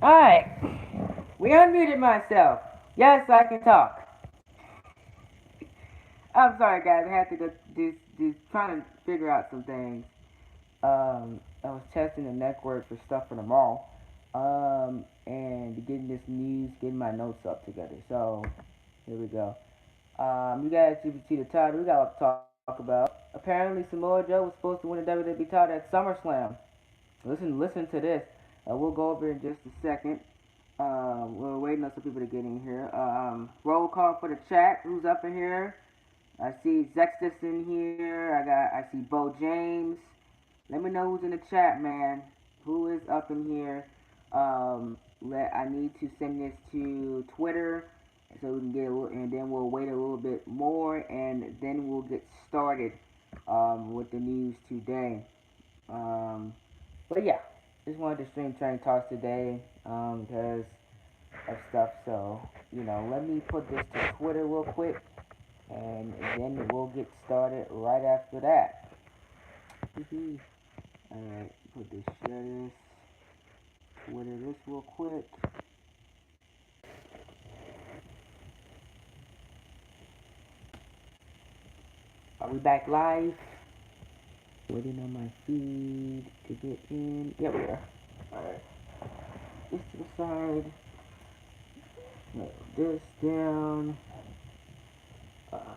Alright, we unmuted myself. Yes, I can talk. I'm sorry, guys. I had to go do trying to figure out some things. I was testing the network for stuff for the mall. And getting this news, getting my notes up together. So here we go. You guys, you can see the title. We got a lot to talk about. Apparently, Samoa Joe was supposed to win the WWE title at SummerSlam. Listen to this. We'll go over in just a second. We're waiting on some people to get in here. Roll call for the chat. Who's up in here? I see Zextus in here. I see Bo James. Let me know who's in the chat, man. Who is up in here? I need to send this to Twitter so we can get a little, and then we'll wait a little bit more, and then we'll get started with the news today. Um, but yeah, just wanted to stream Train Talks today because of stuff. So let me put this to Twitter real quick, and then we'll get started right after that. Alright, put this, share this, Twitter this real quick. Are we back live? Waiting on my feed to get in. Yep, we are. Alright, this to the side. Nail this down.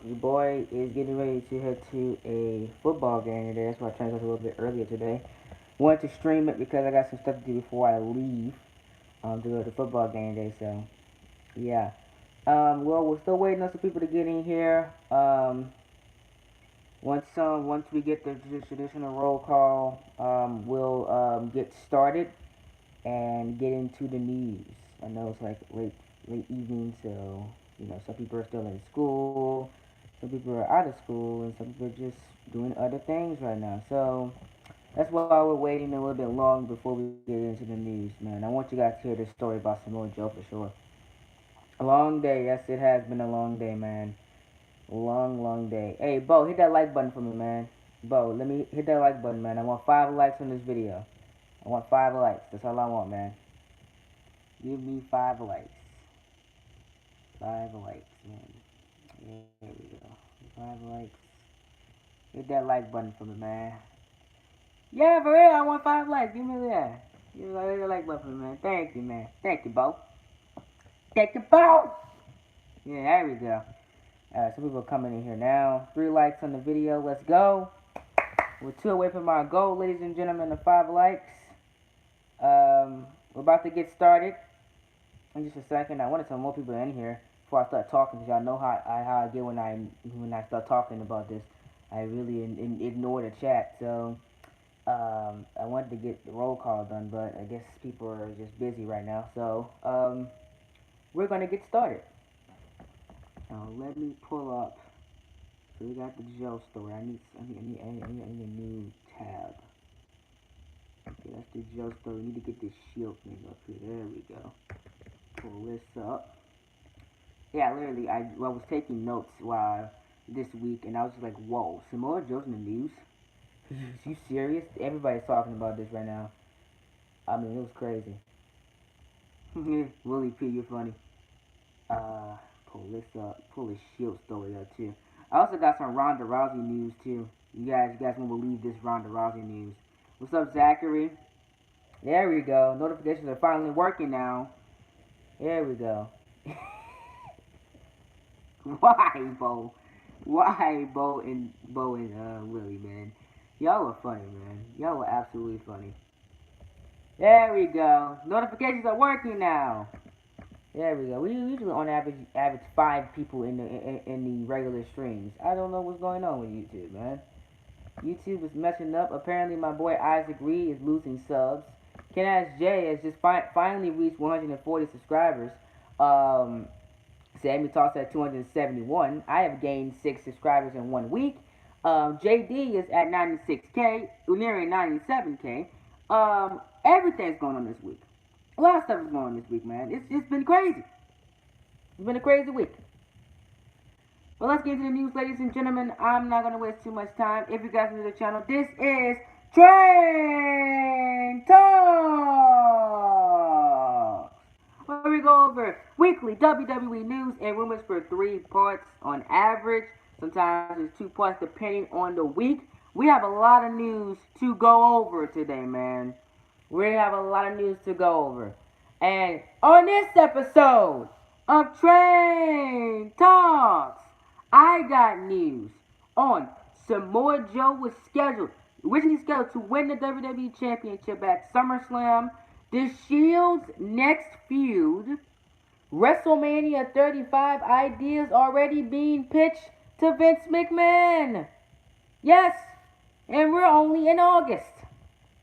Your boy is getting ready to head to a football game today. That's why I tried to a little bit earlier today. Wanted to stream it because I got some stuff to do before I leave to go to the football game today. So, yeah. Well, we're still waiting on some people to get in here. Once we get the traditional roll call, we'll get started and get into the news. I know it's like late evening, so some people are still in school, some people are out of school, and some people are just doing other things right now. So that's why we're waiting a little bit long before we get into the news, man. I want you guys to hear this story about Samoa Joe for sure. A long day, yes, it has been a long day, man. Long day. Hey, Bo, hit that like button for me, man. Bo, let me hit that like button, man. I want 5 likes on this video. I want 5 likes. That's all I want, man. Give me 5 likes. 5 likes, man. There we go. 5 likes. Hit that like button for me, man. Yeah, for real, I want 5 likes. Give me that. Give me that like button for me, man. Thank you, man. Thank you, Bo. Thank you, Bo. Yeah, there we go. Alright, some people are coming in here now. 3 likes on the video. Let's go. We're 2 away from our goal, ladies and gentlemen, of 5 likes. We're about to get started in just a second. I wanted some more people in here before I start talking, because y'all know how I get when I start talking about this. I really ignore the chat. So I wanted to get the roll call done, but I guess people are just busy right now. So we're gonna get started. Now let me pull up. So we got the Joe story. I need a new tab. Okay, that's the Joe story. We need to get this shield thing up here. There we go. Pull this up. Yeah, literally, I was taking notes while this week, and I was just like, whoa, Samoa Joe's in the news? You serious? Everybody's talking about this right now. I mean, it was crazy. Willie P, you're funny. Uh, pull this up. Pull this shield story up, too. I also got some Ronda Rousey news, too. You guys won't believe this Ronda Rousey news. What's up, Zachary? There we go. Notifications are finally working now. There we go. Why, Bo? Why, Bo and Willie, man? Y'all are funny, man. Y'all are absolutely funny. There we go. Notifications are working now. There we go. We usually on average 5 people in the regular streams. I don't know what's going on with YouTube, man. YouTube is messing up. Apparently, my boy Isaac Reed is losing subs. Ken Ask J has just finally reached 140 subscribers. Sammy Talks at 271. I have gained 6 subscribers in 1 week. JD is at 96K. Nearing 97K. Everything's going on this week. A lot of stuff is going on this week, man. It's been crazy. It's been a crazy week. But let's get into the news, ladies and gentlemen. I'm not going to waste too much time. If you guys are new to the channel, this is Train Talk. where we go over weekly WWE news and rumors for 3 parts on average. Sometimes it's 2 parts depending on the week. We have a lot of news to go over today, man. We have a lot of news to go over. And on this episode of Train Talks, I got news on Samoa Joe was originally scheduled to win the WWE Championship at SummerSlam, The Shield's next feud, WrestleMania 35 ideas already being pitched to Vince McMahon. Yes, and we're only in August.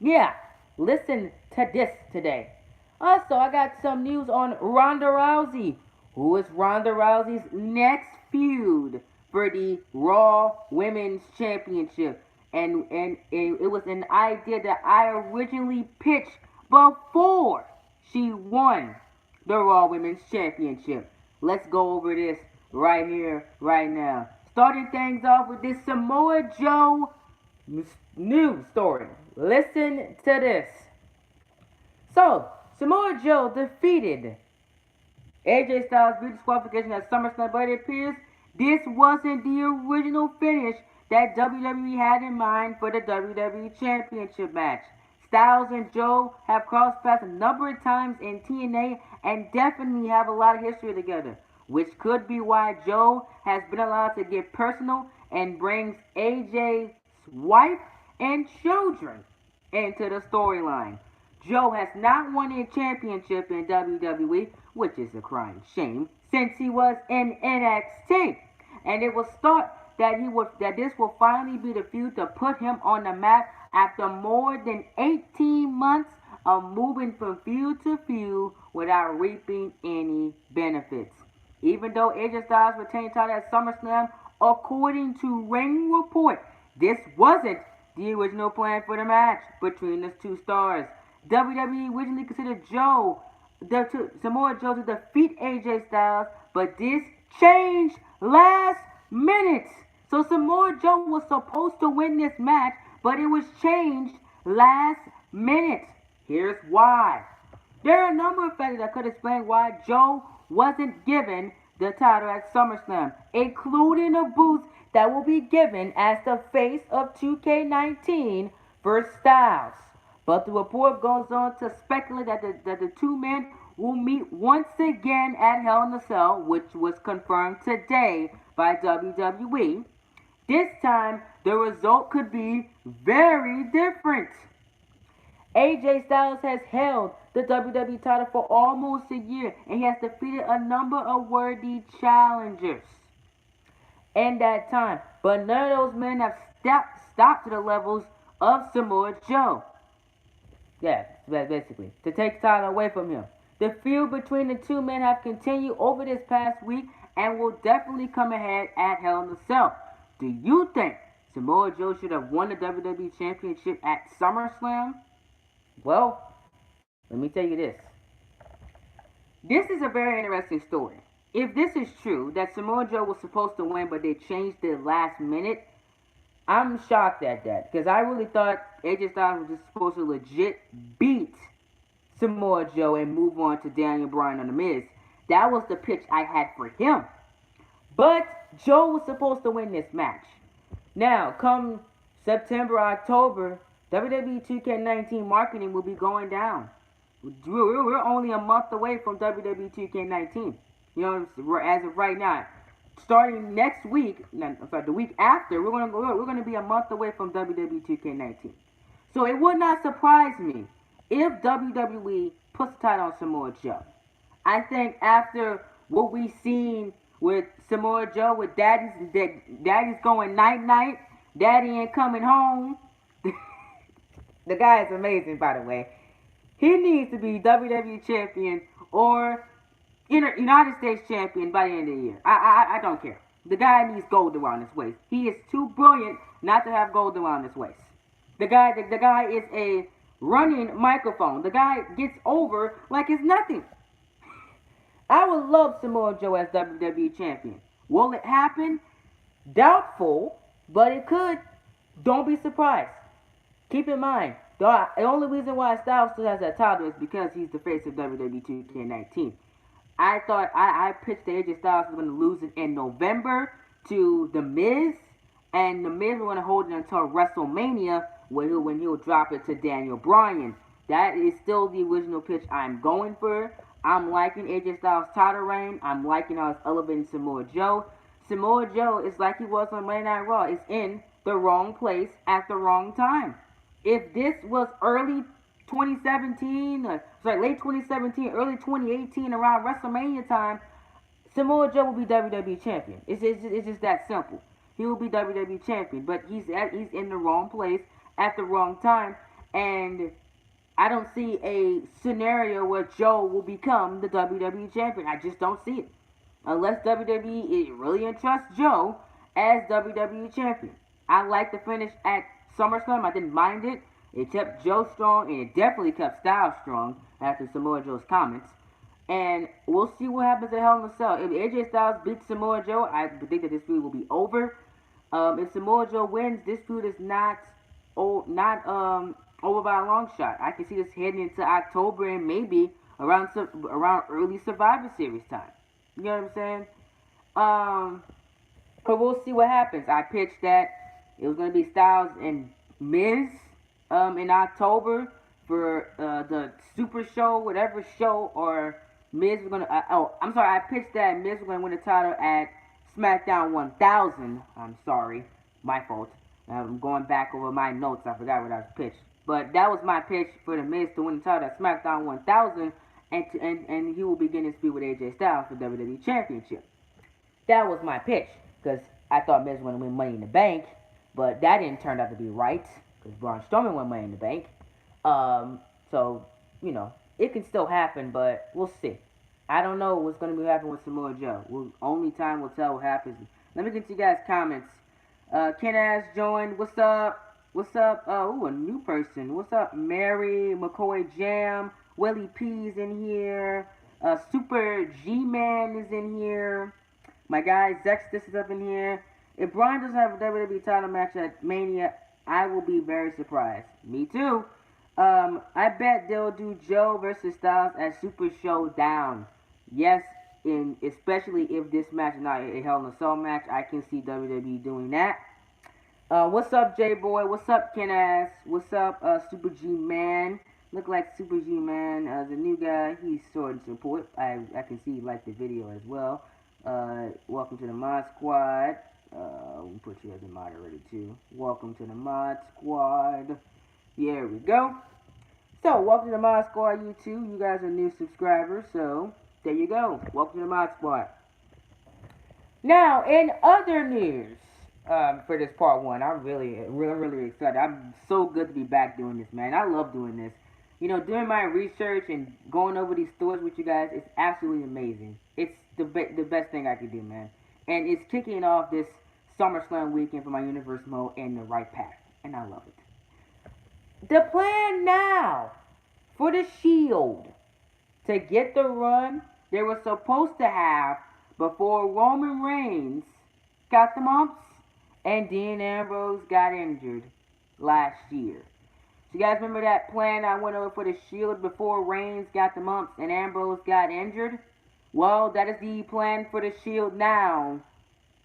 Yeah, listen to this today. Also, I got some news on Ronda Rousey. Who is Ronda Rousey's next feud for the Raw Women's Championship? And it was an idea that I originally pitched before she won the Raw Women's Championship. Let's go over this right here, right now. Starting things off with this Samoa Joe news story. Listen to this. So, Samoa Joe defeated AJ Styles via disqualification at SummerSlam, but it appears this wasn't the original finish that WWE had in mind for the WWE Championship match. Styles and Joe have crossed paths a number of times in TNA and definitely have a lot of history together, which could be why Joe has been allowed to get personal and brings AJ's wife and children into the storyline. Joe has not won a championship in WWE, which is a crying shame, since he was in NXT. And it was thought that this will finally be the feud to put him on the map after more than 18 months of moving from feud to feud without reaping any benefits. Even though AJ Styles retained title at SummerSlam, according to Ring Report, this wasn't the original plan for the match between the two stars. WWE originally considered Samoa Joe to defeat AJ Styles, but this changed last minute. So Samoa Joe was supposed to win this match, but it was changed last minute. Here's why. There are a number of factors that could explain why Joe wasn't given the title at SummerSlam, including a boost that will be given as the face of 2K19 for Styles. But the report goes on to speculate that the two men will meet once again at Hell in a Cell, which was confirmed today by WWE. This time, the result could be very different. AJ Styles has held the WWE title for almost a year, and he has defeated a number of worthy challengers in that time. But none of those men have stopped to the levels of Samoa Joe. Yeah, basically, to take the title away from him. The feud between the two men have continued over this past week and will definitely come ahead at Hell in a Cell. Do you think Samoa Joe should have won the WWE Championship at SummerSlam? Well, let me tell you this. This is a very interesting story. If this is true, that Samoa Joe was supposed to win but they changed it last minute, I'm shocked at that. Because I really thought AJ Styles was just supposed to legit beat Samoa Joe and move on to Daniel Bryan on The Miz. That was the pitch I had for him. But Joe was supposed to win this match. Now, come September, October, WWE 2K19 marketing will be going down. We're only a month away from WWE 2K19. You know, as of right now. Starting next week, the week after, we're gonna be a month away from WWE 2K19. So it would not surprise me if WWE puts the title on Samoa Joe. I think after what we've seen with Samoa Joe, with Daddy's going night-night, Daddy ain't coming home. The guy is amazing, by the way. He needs to be WWE champion or United States champion by the end of the year. I don't care. The guy needs gold around his waist. He is too brilliant not to have gold around his waist. The guy is a running microphone. The guy gets over like it's nothing. I would love Samoa Joe as WWE champion. Will it happen? Doubtful, but it could. Don't be surprised. Keep in mind, the only reason why Styles still has that title is because he's the face of WWE 2K19. I thought I pitched that AJ Styles was going to lose it in November to The Miz, and The Miz was going to hold it until WrestleMania when he'll drop it to Daniel Bryan. That is still the original pitch I'm going for. I'm liking AJ Styles' title reign. I'm liking how it's elevating Samoa Joe. Samoa Joe is like he was on Monday Night Raw. Is in the wrong place at the wrong time. If this was early 2017, late 2017, early 2018, around WrestleMania time, Samoa Joe will be WWE champion. It's just that simple. He will be WWE champion, but he's in the wrong place at the wrong time, and I don't see a scenario where Joe will become the WWE champion. I just don't see it. Unless WWE really entrusts Joe as WWE champion. I like the finish at SummerSlam. I didn't mind it. It kept Joe strong, and it definitely kept Styles strong after Samoa Joe's comments. And we'll see what happens at Hell in a Cell. If AJ Styles beats Samoa Joe, I predict that this feud will be over. If Samoa Joe wins, this feud is not over by a long shot. I can see this heading into October and maybe around early Survivor Series time. You know what I'm saying? But we'll see what happens. I pitched that it was going to be Styles and Miz in October for the Super Show, whatever show, or Miz was going to. I'm sorry. I pitched that Miz was going to win the title at SmackDown 1000. I'm sorry. My fault. I'm going back over my notes. I forgot what I was pitched. But that was my pitch for the Miz to win the title at SmackDown 1000. And he will begin his feud with AJ Styles for WWE Championship. That was my pitch, because I thought Miz was going to win Money in the Bank, but that didn't turn out to be right, because Braun Strowman won Money in the Bank. So, it can still happen, but we'll see. I don't know what's going to be happening with Samoa Joe. Only time will tell what happens. Let me get to you guys' comments. Ken Ash joined. What's up? What's up? A new person. What's up? Mary McCoy Jam. Willie P's in here. Super G-Man is in here. My guy Zextus is up in here. If Bryan doesn't have a WWE title match at Mania, I will be very surprised. Me too. I bet they'll do Joe versus Styles at Super Showdown. Yes, especially if this match is not a Hell in a Cell match, I can see WWE doing that. What's up, J-Boy? What's up, Ken Ass? What's up, Super G-Man? Look like Super G-Man, the new guy. He's showing support. I can see he liked the video as well. Welcome to the Mod Squad. We'll put you as a moderator too. Welcome to the Mod Squad. Here we go. So, welcome to the Mod Squad, you two. You guys are new subscribers, so there you go. Welcome to the Mod Squad. Now, in other news, for this part one, I'm really excited. I'm so good to be back doing this, man. I love doing this. Doing my research and going over these stories with you guys is absolutely amazing. It's the best thing I could do, man. And it's kicking off this SummerSlam weekend for my Universe mode in the right path. And I love it. The plan now for the Shield to get the run they were supposed to have before Roman Reigns got the mumps and Dean Ambrose got injured last year. So you guys remember that plan I went over for the Shield before Reigns got the mumps and Ambrose got injured? Well, that is the plan for the Shield now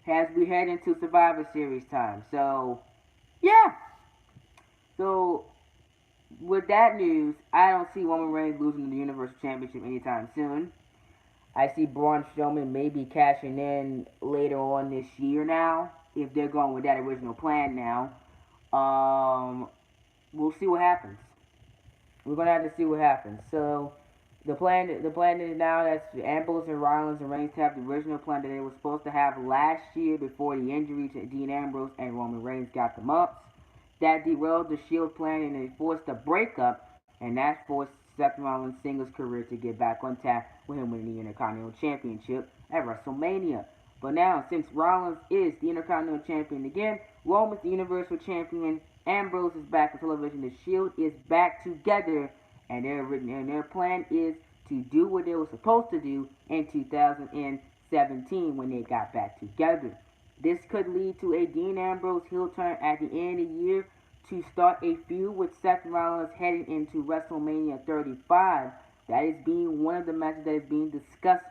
as we head into Survivor Series time. So, yeah. So, with that news, I don't see Roman Reigns losing the Universal Championship anytime soon. I see Braun Strowman maybe cashing in later on this year now, if they're going with that original plan now. We'll see what happens. We're gonna have to see what happens. So the plan is now that Ambrose and Rollins and Reigns have the original plan that they were supposed to have last year before the injury to Dean Ambrose and Roman Reigns got them up. That derailed the Shield plan and they forced a breakup, and that forced Seth Rollins' singles career to get back on track with him winning the Intercontinental Championship at WrestleMania. But now, since Rollins is the Intercontinental Champion again, Roman's the Universal Champion, Ambrose is back on television, the Shield is back together, and their plan is to do what they were supposed to do in 2017 when they got back together. This could lead to a Dean Ambrose heel turn at the end of the year to start a feud with Seth Rollins heading into WrestleMania 35. That is being one of the matches that is being discussed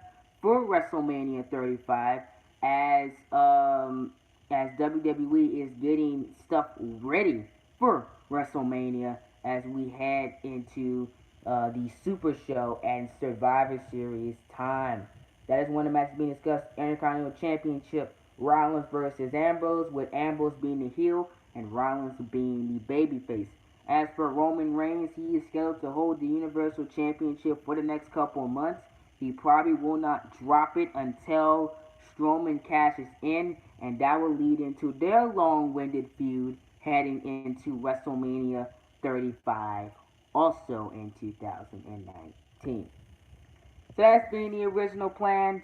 for WrestleMania 35 as WWE is getting stuff ready for WrestleMania as we head into the Super Show and Survivor Series time. That is one of the matches being discussed: Intercontinental Championship, Rollins versus Ambrose, with Ambrose being the heel and Rollins being the babyface. As for Roman Reigns, he is scheduled to hold the Universal Championship for the next couple of months. He probably will not drop it until Strowman cashes in, and that will lead into their long-winded feud heading into WrestleMania 35, also in 2019. So that's been the original plan.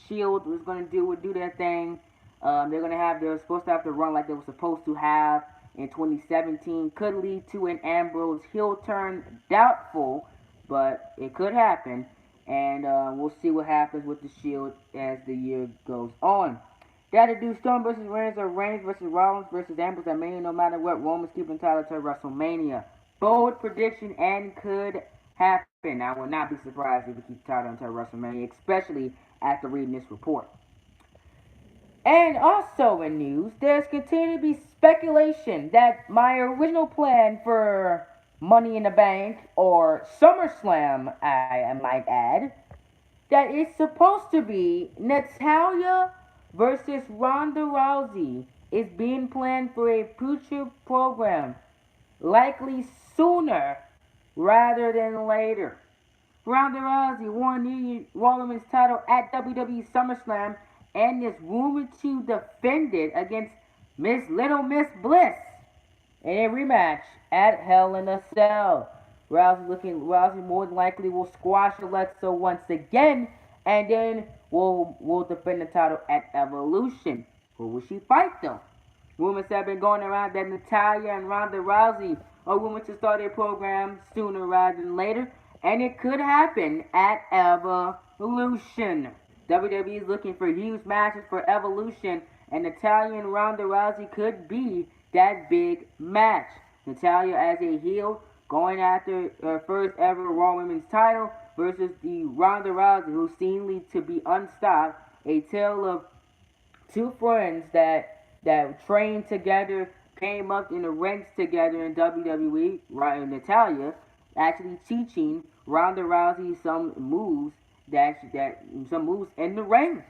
Shield was gonna do their thing. They're supposed to have to run like they were supposed to have in 2017. Could lead to an Ambrose heel turn. Doubtful, but it could happen. And we'll see what happens with the Shield as the year goes on. They had to do Storm versus Reigns or Reigns versus Rollins versus Ambrose at Mania. No matter what, Roman's keeping the title to WrestleMania. Bold prediction and could happen. I would not be surprised if he keeps the title until WrestleMania, especially after reading this report. And also in news, there's continued to be speculation that my original plan for Money in the Bank, or SummerSlam, I might add, that it's supposed to be Natalya versus Ronda Rousey is being planned for a future program, likely sooner rather than later. Ronda Rousey won the Raw Women's title at WWE SummerSlam and is rumored to defend it against Little Miss Bliss in a rematch at Hell in a Cell. Rousey more than likely will squash Alexa once again, and then will defend the title at Evolution. Who will she fight though? Rumors have been going around that Natalya and Ronda Rousey are rumored to start their program sooner rather than later, and it could happen at Evolution. WWE is looking for huge matches for Evolution, and Natalya and Ronda Rousey could be that big match. Natalya as a heel going after her first ever Raw Women's title versus the Ronda Rousey, who seemingly to be unstopped. A tale of two friends that trained together, came up in the ranks together in WWE. Right, Natalya actually teaching Ronda Rousey some moves some moves in the ring.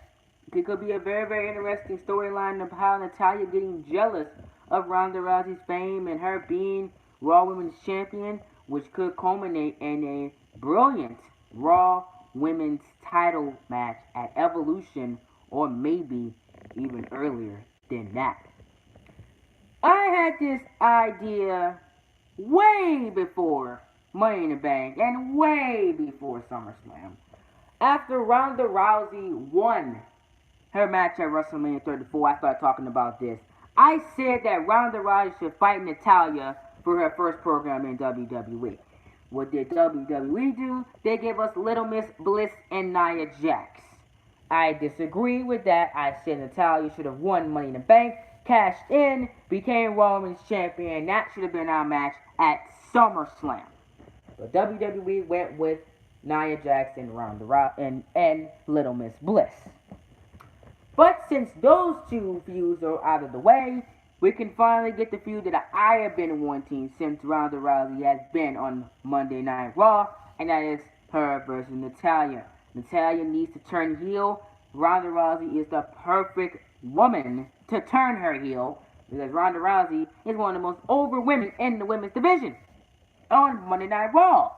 It could be a very, very interesting storyline of how Natalya getting jealous of Ronda Rousey's fame and her being Raw Women's Champion, which could culminate in a brilliant Raw Women's title match at Evolution, or maybe even earlier than that. I had this idea way before Money in the Bank and way before SummerSlam. After Ronda Rousey won her match at WrestleMania 34, I started talking about this. I said that Ronda Rousey should fight Natalya for her first program in WWE. What did WWE do? They gave us Little Miss Bliss and Nia Jax. I disagree with that. I said Natalya should have won Money in the Bank, cashed in, became Raw Women's Champion. That should have been our match at SummerSlam. But WWE went with Nia Jax and and Little Miss Bliss. But since those two feuds are out of the way, we can finally get the feud that I have been wanting since Ronda Rousey has been on Monday Night Raw, and that is her versus Natalya. Natalya needs to turn heel. Ronda Rousey is the perfect woman to turn her heel, because Ronda Rousey is one of the most over women in the women's division on Monday Night Raw.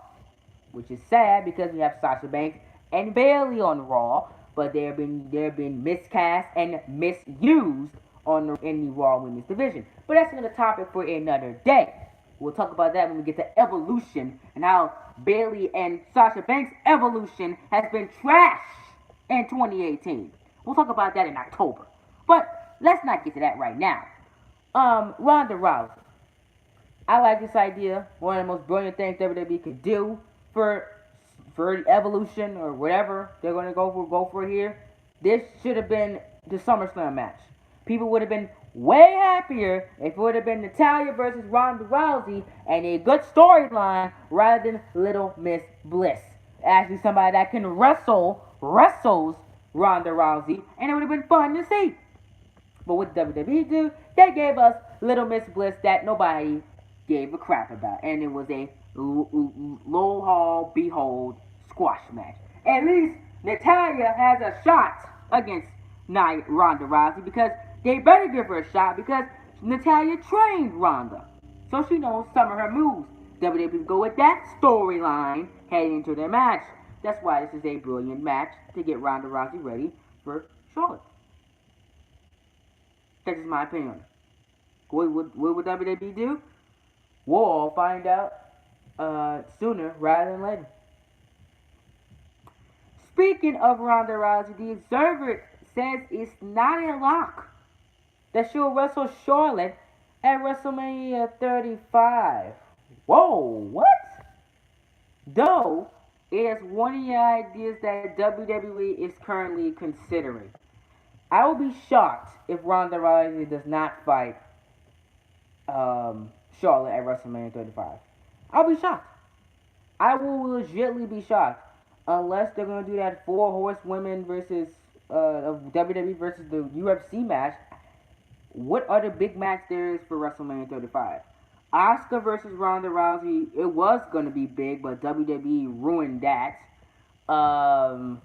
Which is sad because we have Sasha Banks and Bayley on Raw, but they've been miscast and misused in the Raw Women's division. But that's another topic for another day. We'll talk about that when we get to Evolution and how Bayley and Sasha Banks' Evolution has been trashed in 2018. We'll talk about that in October. But let's not get to that right now. Ronda Rousey. I like this idea. One of the most brilliant things WWE could do for Evolution or whatever they're going to go for here. This should have been the SummerSlam match. People would have been way happier if it would have been Natalya versus Ronda Rousey and a good storyline rather than Little Miss Bliss. Actually, somebody that can wrestles Ronda Rousey, and it would have been fun to see. But what WWE do, they gave us Little Miss Bliss that nobody gave a crap about, and it was a low hall behold squash match. At least Natalia has a shot against Ronda Rousey because they better give her a shot because Natalia trained Ronda, so she knows some of her moves. WWE go with that storyline heading into their match. That's why this is a brilliant match to get Ronda Rousey ready for Charlotte. That's just my opinion. What would WWE do? We'll all find out sooner rather than later. Speaking of Ronda Rousey, the Observer says it's not a lock that she'll wrestle Charlotte at WrestleMania 35. Whoa, what? Though, it is one of the ideas that WWE is currently considering. I will be shocked if Ronda Rousey does not fight Charlotte at WrestleMania 35. I'll be shocked. I will legitimately be shocked. Unless they're going to do that four horsewomen versus WWE versus the UFC match. What other big match there is for WrestleMania 35? Asuka versus Ronda Rousey, it was going to be big, but WWE ruined that. Um,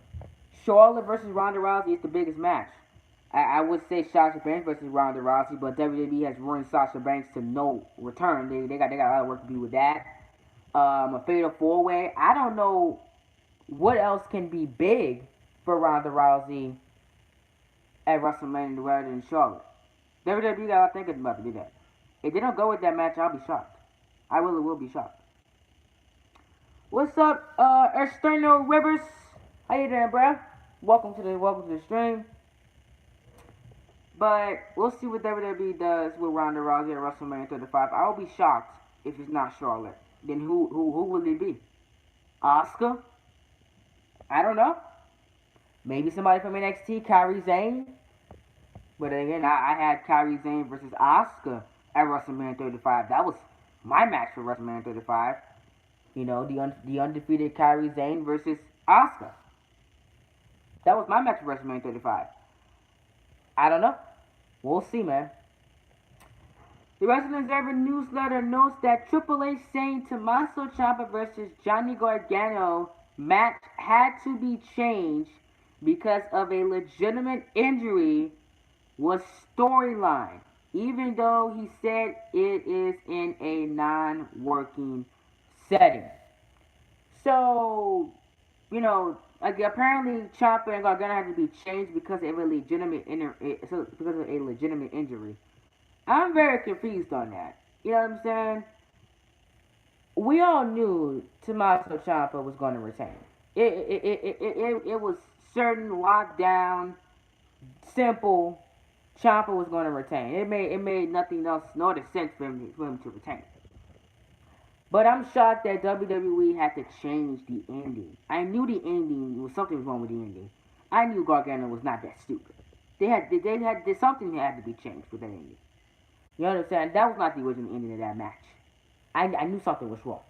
Charlotte versus Ronda Rousey is the biggest match. I would say Sasha Banks versus Ronda Rousey, but WWE has ruined Sasha Banks to no return. They got a lot of work to do with that. A fatal four way. I don't know what else can be big for Ronda Rousey at WrestleMania rather than Charlotte. WWE got to think about to do that. If they don't go with that match, I'll be shocked. I really will be shocked. What's up, External Rivers? How you doing, bro? Welcome to the stream. But we'll see what WWE does with Ronda Rousey at WrestleMania 35. I'll be shocked if it's not Charlotte. Then who will it be? Asuka? I don't know. Maybe somebody from NXT, Kairi Sane. But again, I had Kairi Sane versus Asuka at WrestleMania 35. That was my match for WrestleMania 35. You know, the undefeated Kairi Sane versus Asuka. That was my match for WrestleMania 35. I don't know. We'll see, man. The Wrestling Observer newsletter notes that Triple H saying Tommaso Ciampa versus Johnny Gargano match had to be changed because of a legitimate injury was storyline, even though he said it is in a non-working setting. So, you know, like apparently Ciampa and Gargano had to be changed because of a legitimate injury. I'm very confused on that. You know what I'm saying? We all knew Tommaso Ciampa was going to retain. It was certain, locked down, simple. Ciampa was going to retain. It made nothing else, no other sense for him to retain. But I'm shocked that WWE had to change the ending. I knew the ending was something was wrong with the ending. I knew Gargano was not that stupid. Something had to be changed with that ending. You understand? That was not the original ending of that match. I knew something was wrong.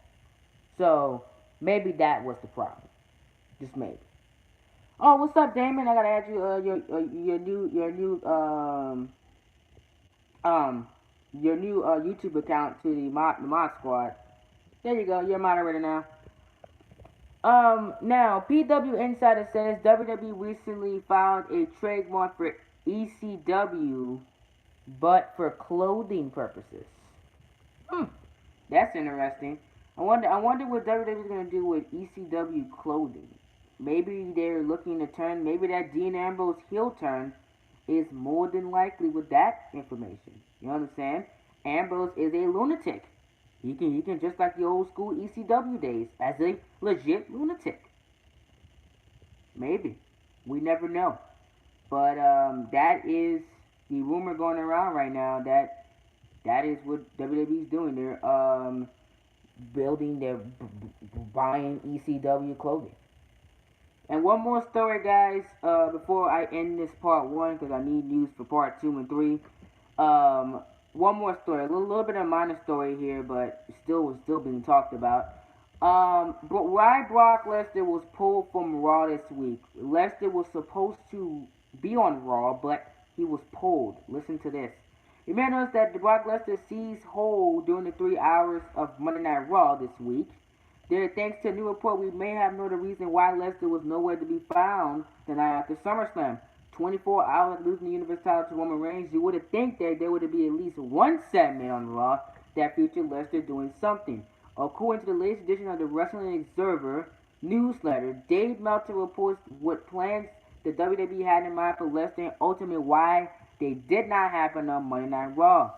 So maybe that was the problem. Just maybe. Oh, what's up, Damon? I gotta add you your new YouTube account to the mod squad. There you go. You're a moderator now. Now PW Insider says WWE recently filed a trademark for ECW, but for clothing purposes. That's interesting. I wonder what WWE is gonna do with ECW clothing. Maybe they're looking to turn. Maybe that Dean Ambrose heel turn is more than likely with that information. You understand? Ambrose is a lunatic. He can just like the old school ECW days as a legit lunatic. Maybe. We never know. But that is the rumor going around right now that is what WWE's doing. They're buying ECW clothing. And one more story, guys, before I end this part 1, because I need news for part 2 and 3. One more story, a little bit of a minor story here, but still being talked about. But why Brock Lesnar was pulled from Raw this week? Lesnar was supposed to be on Raw, but he was pulled. Listen to this. You may notice that Brock Lesnar seized hold during the 3 hours of Monday Night Raw this week. There, thanks to a new report, we may have known the reason why Lesnar was nowhere to be found the night after SummerSlam. 24 hours after losing the Universal title to Roman Reigns, you would have think that there would be at least one segment on Raw that featured Lesnar doing something. According to the latest edition of the Wrestling Observer newsletter, Dave Meltzer reports what plans the WWE had in mind for Lesnar and ultimately why they did not happen on Monday Night Raw.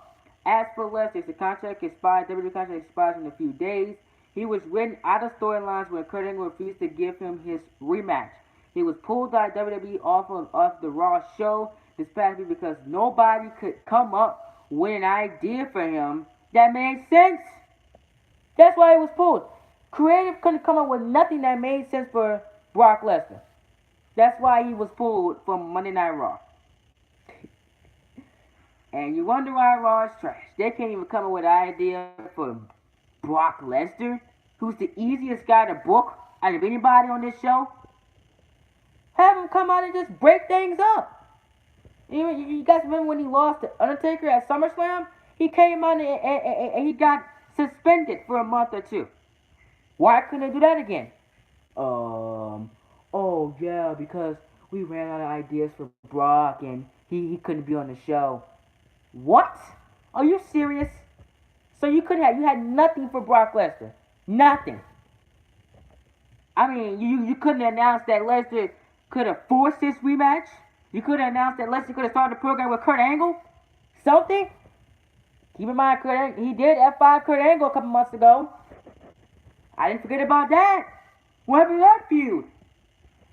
As for Lesnar, the contract expires. WWE contract expires in a few days. He was written out of storylines when Kurt Angle refused to give him his rematch. He was pulled by WWE off the Raw show this past week because nobody could come up with an idea for him that made sense. That's why he was pulled. Creative couldn't come up with nothing that made sense for Brock Lesnar. That's why he was pulled from Monday Night Raw. And you wonder why Raw is trash. They can't even come up with an idea for Brock Lesnar, who's the easiest guy to book out of anybody on this show. Have him come out and just break things up. You guys remember when he lost to Undertaker at SummerSlam? He came out and he got suspended for a month or two. Why couldn't they do that again? Oh yeah, because we ran out of ideas for Brock and he couldn't be on the show. What? Are you serious? So you had nothing for Brock Lesnar. Nothing. I mean, you couldn't announce that Lesnar could have forced this rematch. You could have announced that Lesnar could have started the program with Kurt Angle. Something. Keep in mind, he did F5 Kurt Angle a couple months ago. I didn't forget about that. What happened to that feud?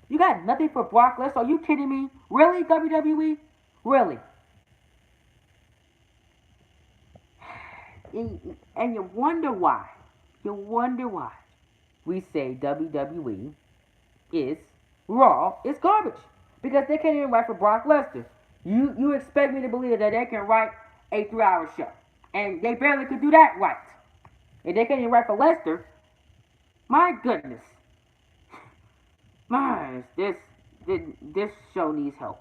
You got nothing for Brock Lesnar? Are you kidding me? Really, WWE? Really? And you wonder why. You wonder why we say WWE is Raw is garbage. Because they can't even write for Brock Lesnar. You expect me to believe that they can write a 3-hour show. And they barely could do that right. And they can't even write for Lesnar. My goodness. This show needs help.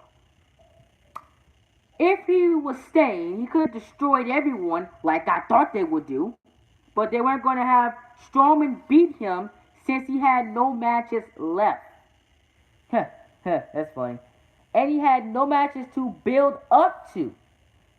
If he was staying, he could have destroyed everyone like I thought they would do. But they weren't going to have Strowman beat him since he had no matches left. That's funny. And he had no matches to build up to.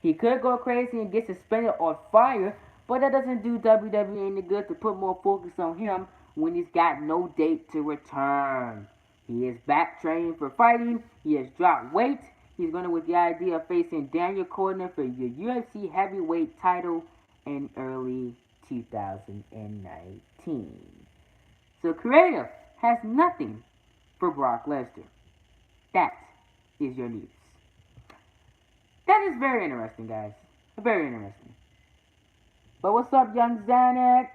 He could go crazy and get suspended or fired, but that doesn't do WWE any good to put more focus on him when he's got no date to return. He is back training for fighting. He has dropped weight. He's going to with the idea of facing Daniel Cormier for the UFC heavyweight title in early 2019. So Creative has nothing for Brock Lesnar. That is your news. That is very interesting, guys. Very interesting. But what's up, young Xanax?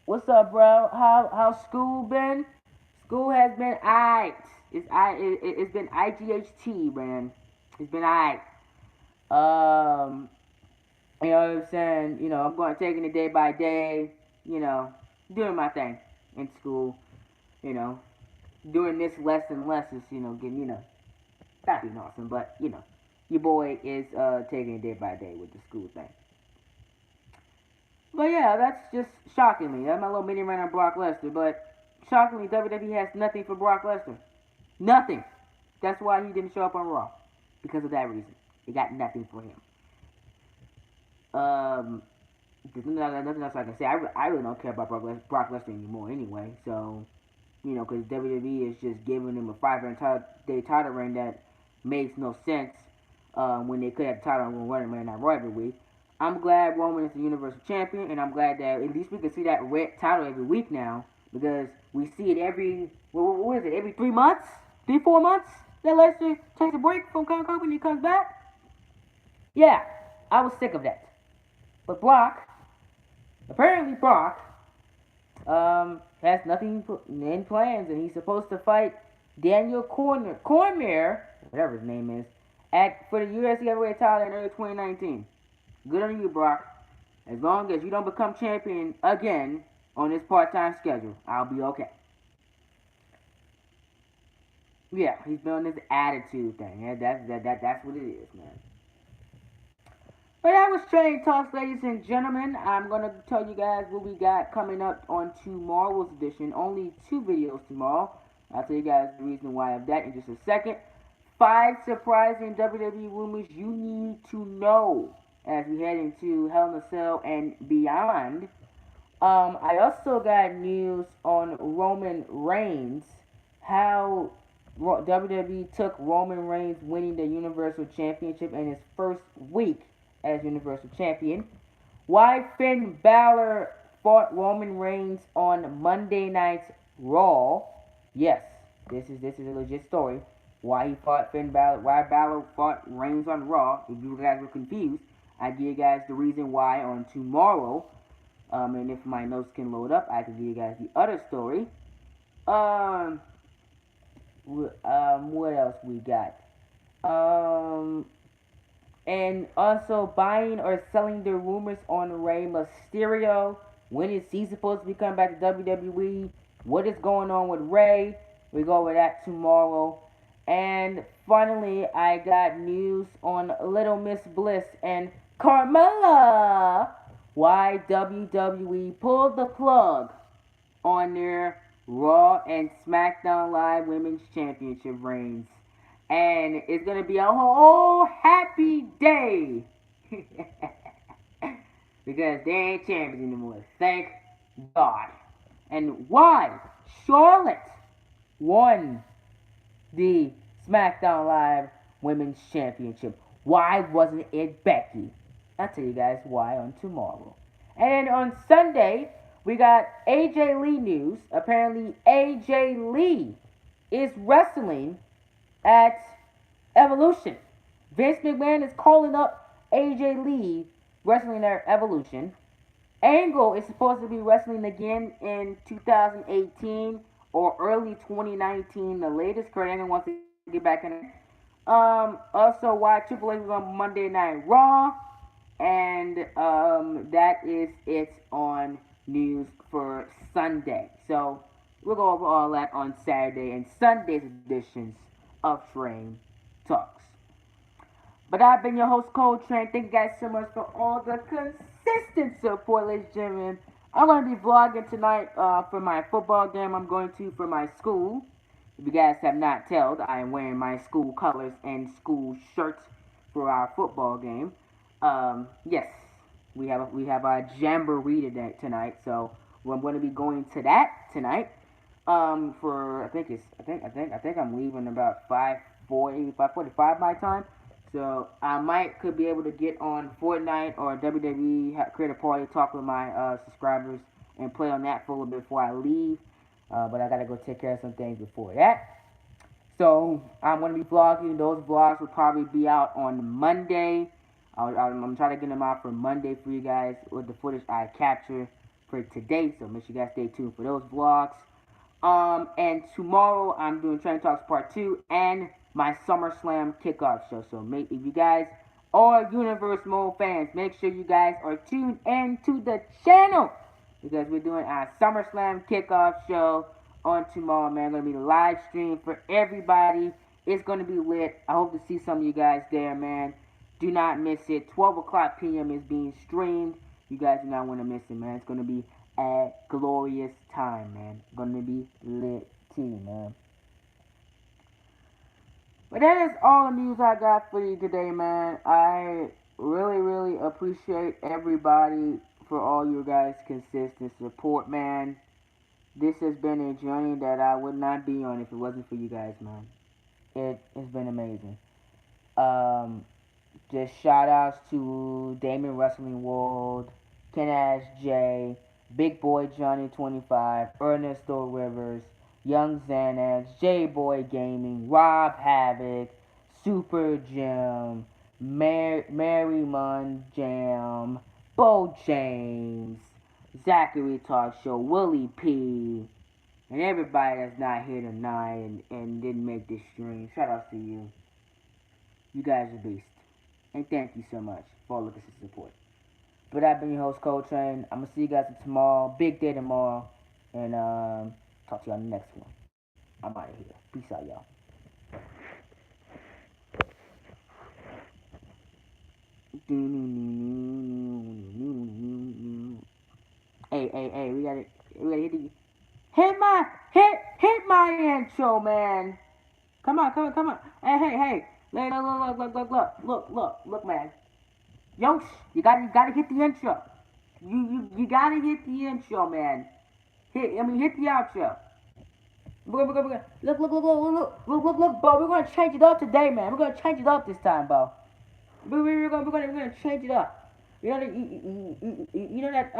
What's up, bro? How's school been? School has been aight. It's been IGHT, man. It's been aight. You know what I'm saying? You know, I'm going taking it day by day. You know, doing my thing in school. You know, doing this less and less is, you know, getting, you know, that being awesome. But you know, your boy is taking it day by day with the school thing. But yeah, that's just shockingly. That's my little mini rant on Brock Lesnar. But shockingly, WWE has nothing for Brock Lesnar. Nothing. That's why he didn't show up on Raw. Because of that reason. They got nothing for him. There's nothing else I can say. I really don't care about Brock Lesnar anymore anyway. So, you know, because WWE is just giving him a 5-day title reign that makes no sense when they could have the title on running man not Raw every week. I'm glad Roman is the Universal Champion, and I'm glad that at least we can see that red title every week now, because we see it what is it, every 3 months? 3-4 months? That Lesnar takes a break from Concorde when he comes back? Yeah, I was sick of that. But apparently Brock, has nothing in plans, and he's supposed to fight Daniel Cormier, whatever his name is, for the UFC heavyweight title in early 2019. Good on you, Brock. As long as you don't become champion again on this part-time schedule. I'll be okay. Yeah, he's been on this attitude thing. Yeah, that's what it is, man. But that was Training Talks, ladies and gentlemen. I'm gonna tell you guys what we got coming up on tomorrow's edition. Only two videos tomorrow. I'll tell you guys the reason why of that in just a second. 5 surprising WWE rumors you need to know as we head into Hell in a Cell and beyond. I also got news on Roman Reigns, how WWE took Roman Reigns winning the Universal Championship in his first week as Universal Champion. Why Finn Balor fought Roman Reigns on Monday Night's Raw. Yes, this is a legit story. Why he fought Finn Balor, why Balor fought Reigns on Raw. If you guys were confused, I give you guys the reason why on tomorrow. And if my notes can load up, I can give you guys the other story. Um, what else we got? Um, and also buying or selling the rumors on Rey Mysterio. When is he supposed to be coming back to WWE? What is going on with Rey? We go over that tomorrow. And finally, I got news on Little Miss Bliss and Carmella. Why WWE pulled the plug on their Raw and SmackDown Live Women's Championship reigns. And it's going to be a whole happy day. Because they ain't champions anymore. Thank God. And why Charlotte won the SmackDown Live Women's Championship. Why wasn't it Becky? I'll tell you guys why on tomorrow. And then on Sunday, we got AJ Lee news. Apparently, AJ Lee is wrestling at Evolution. Vince McMahon is calling up AJ Lee wrestling at Evolution. Angle is supposed to be wrestling again in 2018 or early 2019, the latest. Kurt Angle wants to get back in it. Also, why Triple H was on Monday Night Raw, and that is it on news for Sunday. So we'll go over all that on Saturday and Sunday's editions of Train Talks. But I've been your host, Coltrane. Thank you guys so much for all the consistent support, ladies and gentlemen. I'm going to be vlogging tonight for my football game I'm going to for my school. If you guys have not told, I am wearing my school colors and school shirts for our football game. Yes, we have a jamboree tonight, so I'm going to be going to that tonight. For I think I'm leaving about 5:40, 5:45 my time. So I could be able to get on Fortnite or WWE, create a party, talk with my subscribers, and play on that for a little bit before I leave. But I gotta go take care of some things before that. So I'm gonna be vlogging. Those vlogs will probably be out on Monday. I'm trying to get them out for Monday for you guys with the footage I capture for today. So make sure you guys stay tuned for those vlogs. And tomorrow I'm doing Training Talks Part 2 and my SummerSlam kickoff show. So if you guys are Universe Mode fans, make sure you guys are tuned in to the channel because we're doing our SummerSlam kickoff show on tomorrow, man. Gonna be live stream for everybody. It's gonna be lit. I hope to see some of you guys there, man. Do not miss it. 12 o'clock p.m. is being streamed. You guys do not want to miss it, man. It's gonna be a glorious time, man. Gonna be lit too, man. But that is all the news I got for you today, man. I really appreciate everybody for all your guys' consistent support, man. This has been a journey that I would not be on if it wasn't for you guys, man. It has been amazing. Um, just shout outs to Damon Wrestling World, Ken Ash J, Big Boy Johnny 25, Ernesto Rivers, Young Xanax, J Boy Gaming, Rob Havoc, Super Jim, Mary Mun Jam, Bo James, Zachary Talk Show, Willie P, and everybody that's not here tonight and didn't make this stream. Shout out to you. You guys are beasts. And thank you so much for all of this support. But I've been your host, Coltrane. I'm gonna see you guys tomorrow. Big day tomorrow. And talk to you on the next one. I'm out of here. Peace out, y'all. Hey, we gotta hit my intro, man. Come on. Hey. Look, man. Yo, you gotta hit the intro. You gotta hit the intro, man. Hit the outro. Look, Bo. We're gonna change it up today, man. We're gonna change it up this time, Bo. We're gonna change it up. You know that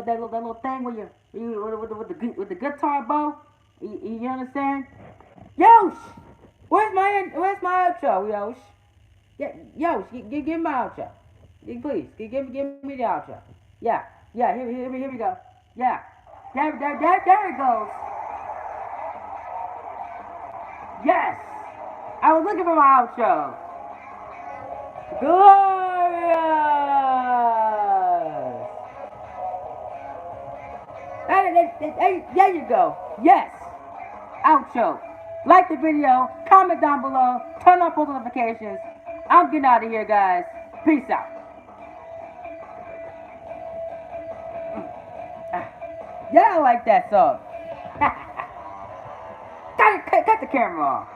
that little thing where you with the guitar, Bo. You understand? Yosh, where's my outro, Yosh? Yeah, Yosh, give me my outro. Please, give me the outro. Yeah, here we go. Yeah, there it goes. Yes, I was looking for my outro. Glorious. There you go. Yes, outro. Like the video, comment down below, turn on post notifications. I'm getting out of here, guys. Peace out. Yeah, I like that song. Cut the camera off.